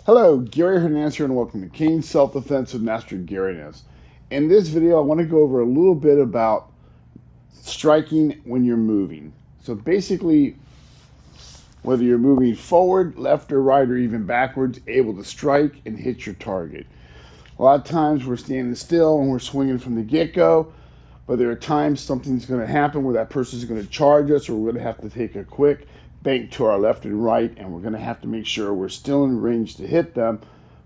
Hello, Gary Hernandez here, and welcome to Cane Self-Defense with Master Gary Hernandez. In this video, I want to go over a little bit about striking when you're moving. So basically, whether you're moving forward, left or right, or even backwards, able to strike and hit your target. A lot of times we're standing still and we're swinging from the get-go, but there are times something's going to happen where that person's going to charge us, or we're going to have to take a quick bank to our left and right, and we're going to have to make sure we're still in range to hit them,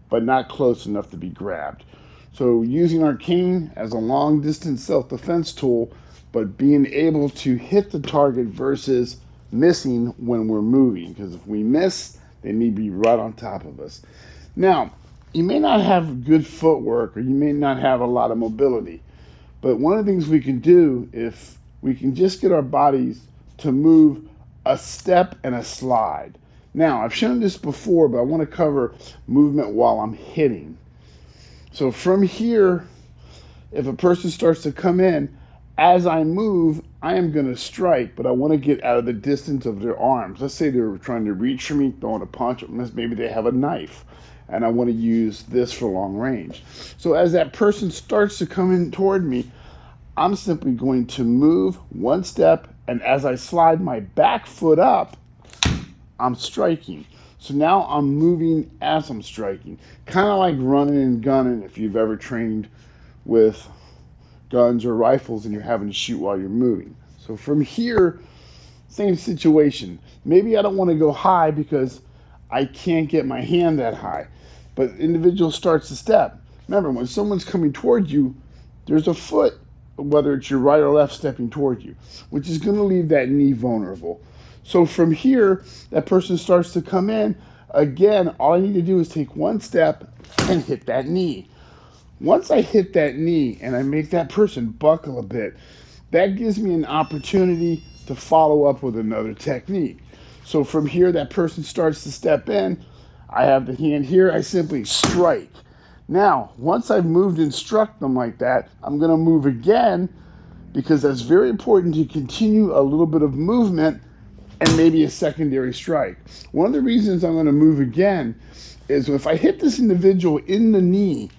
but not close enough to be grabbed. So using our cane as a long distance self-defense tool, but being able to hit the target versus missing when we're moving, because if we miss, they may be right on top of us. Now, you may not have good footwork, or you may not have a lot of mobility, but one of the things we can do, if we can just get our bodies to move a step and a slide. Now, I've shown this before, but I want to cover movement while I'm hitting. So from here, if a person starts to come in, as I move, I am going to strike, but I want to get out of the distance of their arms. Let's say they're trying to reach for me, throwing a punch, or maybe they have a knife, and I want to use this for long range. So as that person starts to come in toward me, I'm simply going to move one step, and as I slide my back foot up, I'm striking. So now I'm moving as I'm striking. Kind of like running and gunning if you've ever trained with guns or rifles and you're having to shoot while you're moving. So from here, same situation. Maybe I don't want to go high because I can't get my hand that high, but the individual starts to step. Remember, when someone's coming toward you, there's a foot, whether it's your right or left, stepping toward you, which is going to leave that knee vulnerable. So from here, that person starts to come in. Again, all I need to do is take one step and hit that knee. Once I hit that knee and I make that person buckle a bit, that gives me an opportunity to follow up with another technique. So from here, that person starts to step in. I have the hand here. I simply strike. Now, once I've moved and struck them like that, I'm going to move again, because that's very important to continue a little bit of movement and maybe a secondary strike. One of the reasons I'm going to move again is if I hit this individual in the knee,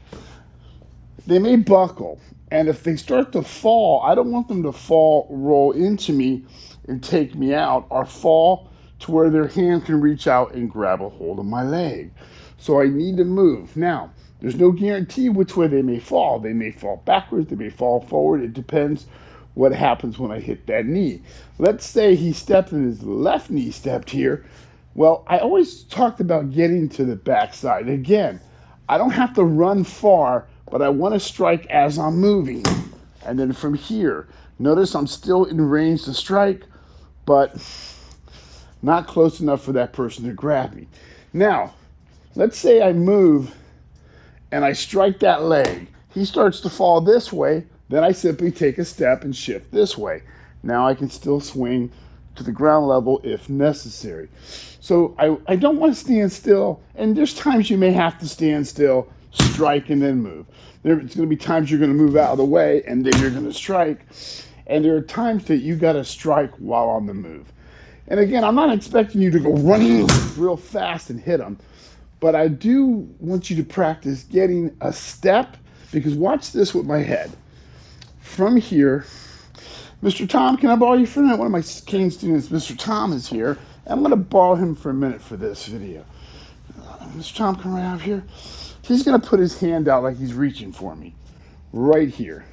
they may buckle. And if they start to fall, I don't want them to fall, roll into me and take me out, or fall to where their hand can reach out and grab a hold of my leg. So I need to move. Now, there's no guarantee which way they may fall. They may fall backwards, they may fall forward. It depends what happens when I hit that knee. Let's say he stepped and his left knee stepped here. Well, I always talked about getting to the backside. Again, I don't have to run far, but I want to strike as I'm moving. And then from here, notice I'm still in range to strike, but not close enough for that person to grab me. Now, let's say I move and I strike that leg. He starts to fall this way, then I simply take a step and shift this way. Now I can still swing to the ground level if necessary. So I don't want to stand still, and there's times you may have to stand still, strike, and then move. There's going to be times you're going to move out of the way, and then you're going to strike. And there are times that you got to strike while on the move. And again, I'm not expecting you to go running real fast and hit them, but I do want you to practice getting a step, because watch this with my head. From here, Mr. Tom, can I borrow you for a minute? One of my cane students, Mr. Tom, is here. I'm going to borrow him for a minute for this video. Mr. Tom, come right out here. He's going to put his hand out like he's reaching for me, right here.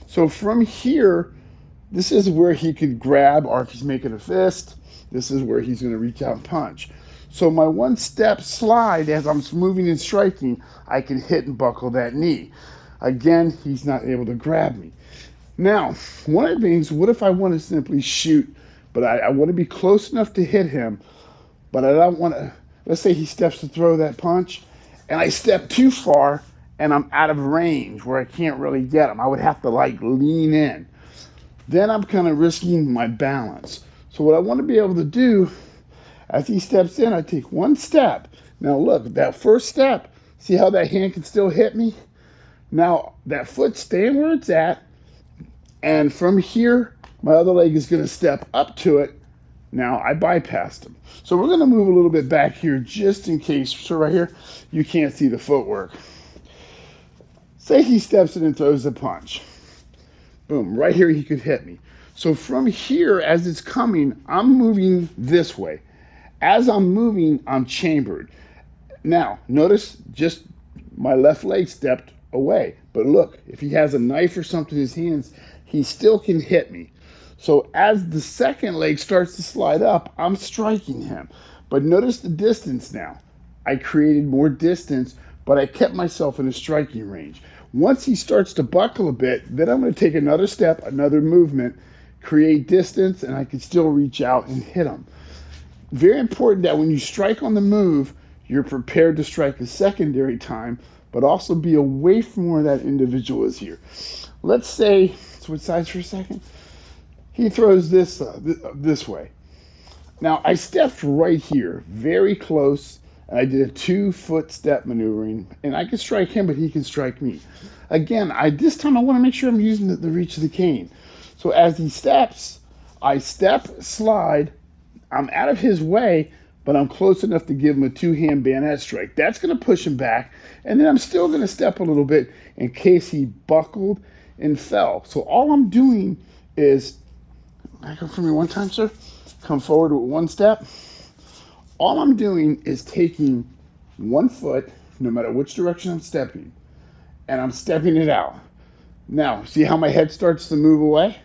So from here, this is where he could grab, or if he's making a fist, this is where he's going to reach out and punch. So my one step slide, as I'm moving and striking, I can hit and buckle that knee. Again, he's not able to grab me. Now, one of the things, what if I want to simply shoot, but I want to be close enough to hit him, but I don't want to, let's say he steps to throw that punch, and I step too far, and I'm out of range where I can't really get him. I would have to like lean in. Then I'm kind of risking my balance. So what I want to be able to do, as he steps in, I take one step. Now look, that first step, see how that hand can still hit me? Now that foot's staying where it's at, and from here, my other leg is going to step up to it. Now I bypassed him. So we're going to move a little bit back here just in case. So right here, you can't see the footwork. Say he steps in and throws a punch. Boom, right here he could hit me. So from here, as it's coming, I'm moving this way. As I'm moving, I'm chambered. Now, notice just my left leg stepped away. But look, if he has a knife or something in his hands, he still can hit me. So as the second leg starts to slide up, I'm striking him. But notice the distance now. I created more distance, but I kept myself in a striking range. Once he starts to buckle a bit, then I'm going to take another step, another movement, create distance, and I can still reach out and hit him. Very important that when you strike on the move, you're prepared to strike a secondary time, but also be away from where that individual is here. Let's say, switch sides for a second. He throws this way. Now, I stepped right here, very close, and I did a 2-foot step maneuvering, and I can strike him, but he can strike me. Again, this time I want to make sure I'm using the reach of the cane. So as he steps, I step, slide, I'm out of his way, but I'm close enough to give him a 2-hand bayonet strike. That's going to push him back, and then I'm still going to step a little bit in case he buckled and fell. So all I'm doing is, back up for me one time, sir. Come forward with one step. All I'm doing is taking 1 foot, no matter which direction I'm stepping, and I'm stepping it out. Now, see how my head starts to move away?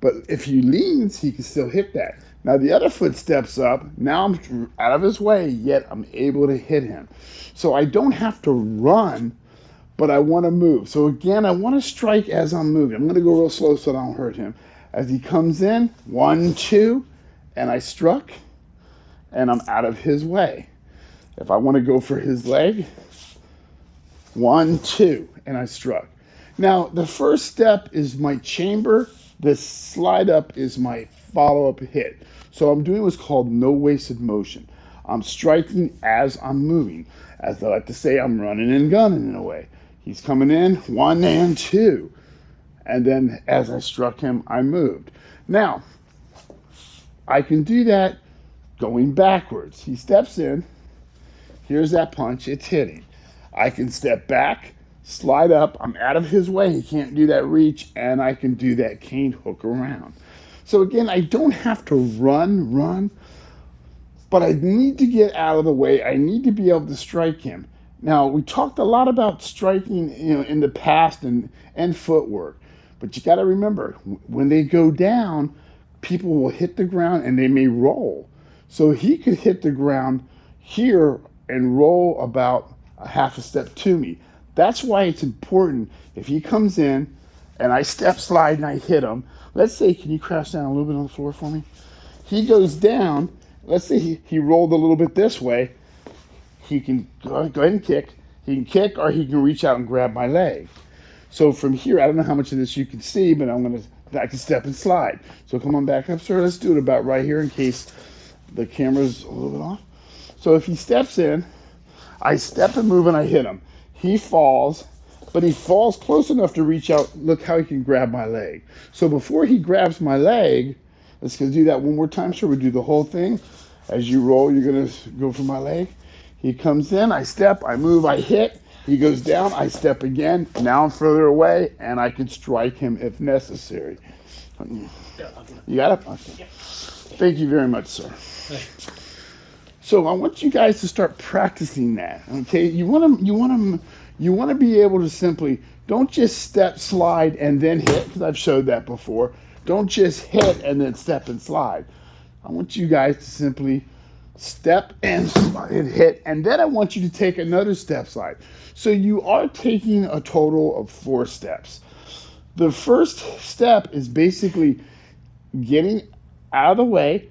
But if he leans, he can still hit that. Now the other foot steps up. Now I'm out of his way, yet I'm able to hit him. So I don't have to run, but I want to move. So again, I want to strike as I'm moving. I'm going to go real slow so I don't hurt him. As he comes in, 1, 2, and I struck, and I'm out of his way. If I want to go for his leg, 1, 2, and I struck. Now, the first step is my chamber. The slide up is my follow-up hit. So I'm doing what's called no wasted motion. I'm striking as I'm moving. As I like to say, I'm running and gunning in a way. He's coming in, 1 and 2. And then as I struck him, I moved. Now, I can do that going backwards. He steps in. Here's that punch. It's hitting. I can step back, slide up. I'm out of his way. He can't do that reach, and I can do that cane hook around. So again, I don't have to run, but I need to get out of the way. I need to be able to strike him. Now, we talked a lot about striking, in the past and footwork, but you got to remember, when they go down, people will hit the ground and they may roll. So he could hit the ground here and roll about a half a step to me. That's why it's important if he comes in and I step, slide, and I hit him. Let's say, can you crash down a little bit on the floor for me? He goes down. Let's say he rolled a little bit this way. He can go ahead and kick. He can kick, or he can reach out and grab my leg. So from here, I don't know how much of this you can see, but I can step and slide. So come on back up, sir. Let's do it about right here in case the camera's a little bit off. So if he steps in, I step and move and I hit him. He falls, but he falls close enough to reach out. Look how he can grab my leg. So before he grabs my leg, let's go do that one more time. Sure, we do the whole thing. As you roll, you're going to go for my leg. He comes in, I step, I move, I hit. He goes down, I step again. Now I'm further away, and I can strike him if necessary. You got it? Okay. Thank you very much, sir. So I want you guys to start practicing that. Okay, you want to be able to simply don't just step, slide, and then hit, because I've showed that before. Don't just hit and then step and slide. I want you guys to simply step and slide and hit, and then I want you to take another step, slide. So you are taking a total of 4 steps. The first step is basically getting out of the way,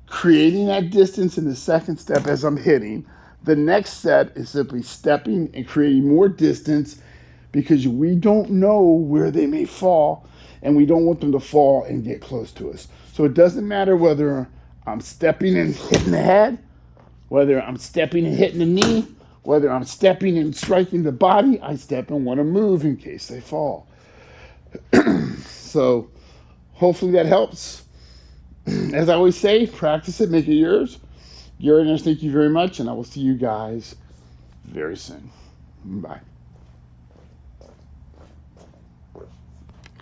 creating that distance in the second step as I'm hitting. The next set is simply stepping and creating more distance, because we don't know where they may fall, and we don't want them to fall and get close to us. So it doesn't matter whether I'm stepping and hitting the head, whether I'm stepping and hitting the knee, whether I'm stepping and striking the body. I step and want to move in case they fall. So hopefully that helps. As I always say, practice it, make it yours. Gary Hernandez, thank you very much, and I will see you guys very soon. Bye.